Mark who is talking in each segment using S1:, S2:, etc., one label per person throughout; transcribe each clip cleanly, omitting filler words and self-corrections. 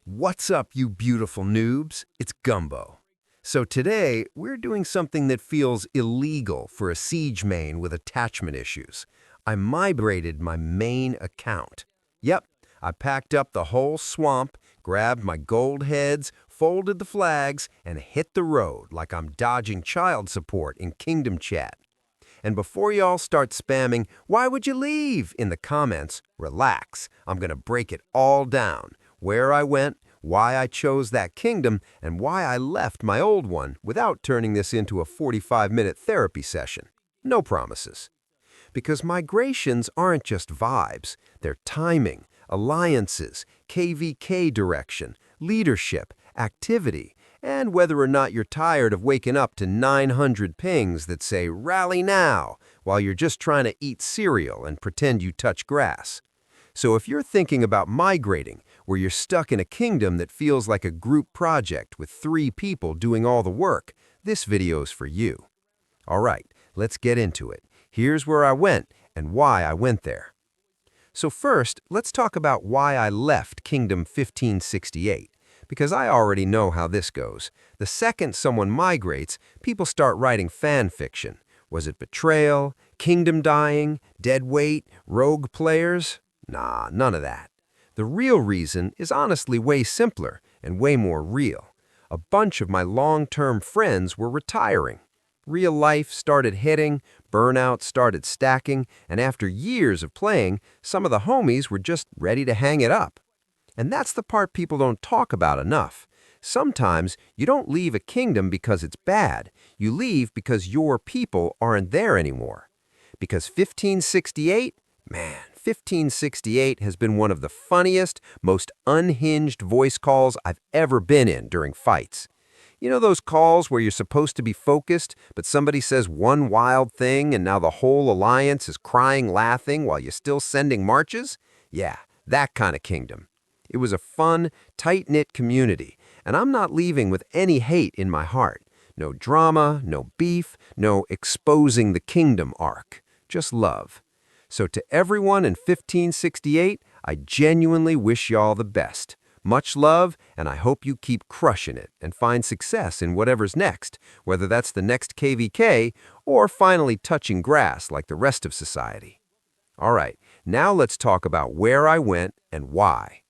S1: What's up, you beautiful noobs? It's Gumbo. So today, we're doing something that feels illegal for a siege main with attachment issues. I migrated my main account. Yep, I packed up the whole swamp, grabbed my gold heads, folded the flags, and hit the road like I'm dodging child support in Kingdom Chat. And before y'all start spamming, "Why would you leave?" in the comments, relax. I'm gonna break it all down. Where I went, why I chose that kingdom, and why I left my old one without turning this into a 45-minute therapy session. No promises. Because migrations aren't just vibes, they're timing, alliances, KVK direction, leadership, activity, and whether or not you're tired of waking up to 900 pings that say "rally now" while you're just trying to eat cereal and pretend you touch grass. So if you're thinking about migrating, where you're stuck in a kingdom that feels like a group project with 3 people doing all the work, this video's for you. All right, let's get into it. Here's where I went and why I went there. So first, let's talk about why I left Kingdom 1568, because I already know how this goes. The second someone migrates, people start writing fan fiction. Was it betrayal, kingdom dying, dead weight, rogue players? Nah, none of that. The real reason is honestly way simpler and way more real. A bunch of my long-term friends were retiring. Real life started hitting, burnout started stacking, and after years of playing, some of the homies were just ready to hang it up. And that's the part people don't talk about enough. Sometimes you don't leave a kingdom because it's bad. You leave because your people aren't there anymore. Because 1568, man, 1568 has been one of the funniest, most unhinged voice calls I've ever been in during fights. You know those calls where you're supposed to be focused, but somebody says one wild thing and now the whole alliance is crying laughing while you're still sending marches? Yeah, that kind of kingdom. It was a fun, tight-knit community, and I'm not leaving with any hate in my heart. No drama, no beef, no exposing the kingdom arc. Just love. So to everyone in 1568, I genuinely wish y'all the best. Much love, and I hope you keep crushing it and find success in whatever's next, whether that's the next KVK or finally touching grass like the rest of society. All right, now let's talk about where I went and why.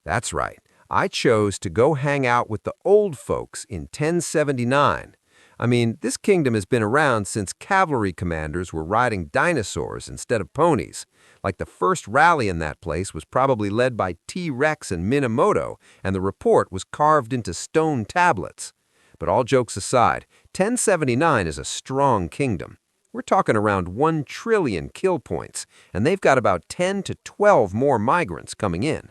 S1: That's right, I chose to go hang out with the old folks in 1079. I mean, this kingdom has been around since cavalry commanders were riding dinosaurs instead of ponies. Like the first rally in that place was probably led by T-Rex and Minamoto, and the report was carved into stone tablets. But all jokes aside, 1079 is a strong kingdom. We're talking around 1 trillion kill points, and they've got about 10 to 12 more migrants coming in.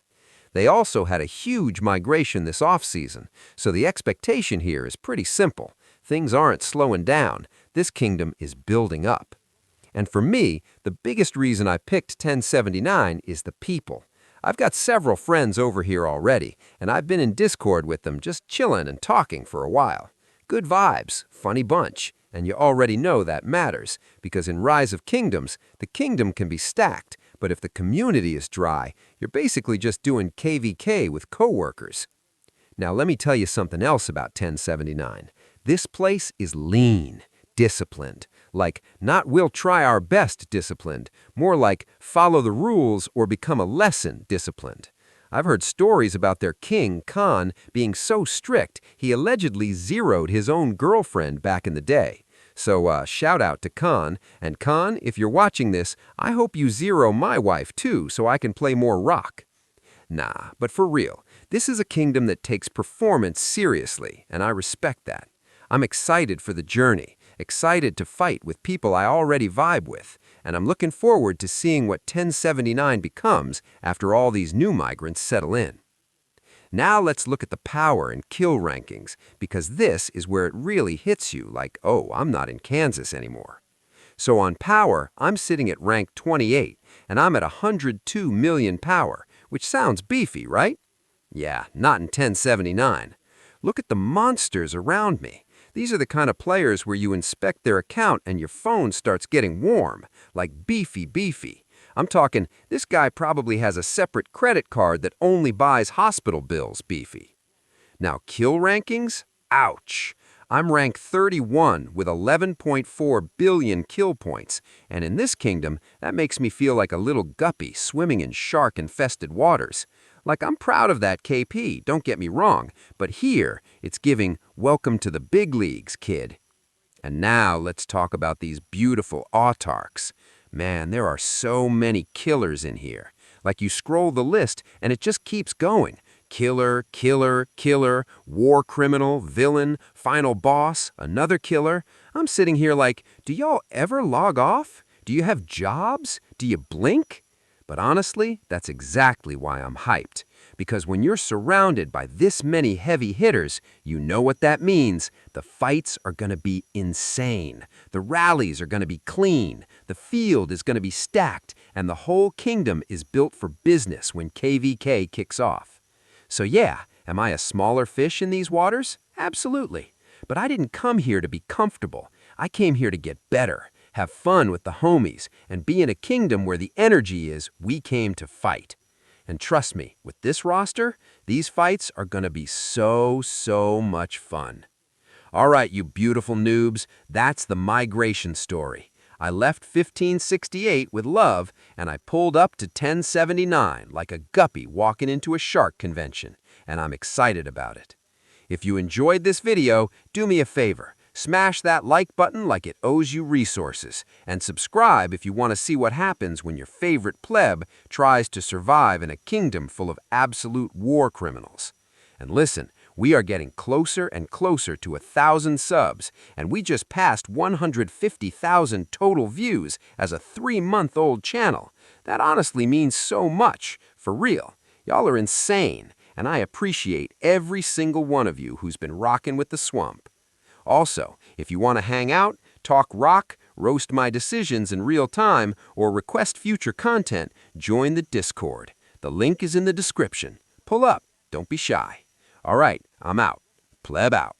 S1: They also had a huge migration this off-season, so the expectation here is pretty simple. Things aren't slowing down. This kingdom is building up. And for me, the biggest reason I picked 1079 is the people. I've got several friends over here already, and I've been in Discord with them just chilling and talking for a while. Good vibes, funny bunch, and you already know that matters, because in Rise of Kingdoms, the kingdom can be stacked, but if the community is dry, you're basically just doing KVK with coworkers. Now let me tell you something else about 1079. This place is lean, disciplined. Like, not "we'll try our best" disciplined, more like "follow the rules or become a lesson" disciplined. I've heard stories about their king, Khan, being so strict he allegedly zeroed his own girlfriend back in the day. So shout out to Khan, and Khan, if you're watching this, I hope you zero my wife too so I can play more rock. Nah, but for real, this is a kingdom that takes performance seriously, and I respect that. I'm excited for the journey, excited to fight with people I already vibe with, and I'm looking forward to seeing what 1079 becomes after all these new migrants settle in. Now let's look at the power and kill rankings, because this is where it really hits you like, oh, I'm not in Kansas anymore. So on power, I'm sitting at rank 28, and I'm at 102 million power, which sounds beefy, right? Yeah, not in 1079. Look at the monsters around me. These are the kind of players where you inspect their account and your phone starts getting warm, like beefy beefy. I'm talking, this guy probably has a separate credit card that only buys hospital bills, beefy. Now, kill rankings? Ouch! I'm ranked 31 with 11.4 billion kill points, and in this kingdom, that makes me feel like a little guppy swimming in shark-infested waters. Like, I'm proud of that KP, don't get me wrong, but here, it's giving, welcome to the big leagues, kid. And now, let's talk about these beautiful autarchs. Man, there are so many killers in here. Like, you scroll the list, and it just keeps going. Killer, killer, killer, war criminal, villain, final boss, another killer. I'm sitting here like, do y'all ever log off? Do you have jobs? Do you blink? But honestly, that's exactly why I'm hyped. Because when you're surrounded by this many heavy hitters, you know what that means. The fights are going to be insane. The rallies are going to be clean. The field is going to be stacked. And the whole kingdom is built for business when KVK kicks off. So yeah, am I a smaller fish in these waters? Absolutely. But I didn't come here to be comfortable. I came here to get better, have fun with the homies, and be in a kingdom where the energy is, we came to fight. And trust me, with this roster, these fights are gonna be so much fun. All right, you beautiful noobs, that's the migration story. I left 1568 with love, and I pulled up to 1079 like a guppy walking into a shark convention, and I'm excited about it. If you enjoyed this video, do me a favor. Smash that like button like it owes you resources, and subscribe if you want to see what happens when your favorite pleb tries to survive in a kingdom full of absolute war criminals. And listen, we are getting closer and closer to 1,000 subs, and we just passed 150,000 total views as a 3-month-old channel. That honestly means so much, for real. Y'all are insane, and I appreciate every single one of you who's been rocking with the swamp. Also, if you want to hang out, talk rock, roast my decisions in real time, or request future content, join the Discord. The link is in the description. Pull up, don't be shy. All right, I'm out. Pleb out.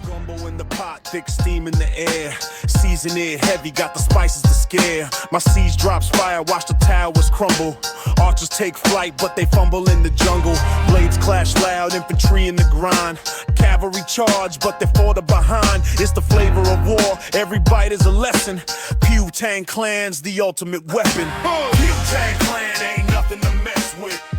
S2: Gumbo in the pot, thick steam in the air. Season it heavy, got the spices to scare. My siege drops fire, watch the towers crumble. Archers take flight, but they fumble in the jungle. Blades clash loud, infantry in the grind. Cavalry charge, but they fall behind. It's the flavor of war, every bite is a lesson. Pew Tang Clan's the ultimate weapon. Pew Tang Clan ain't nothing to mess with.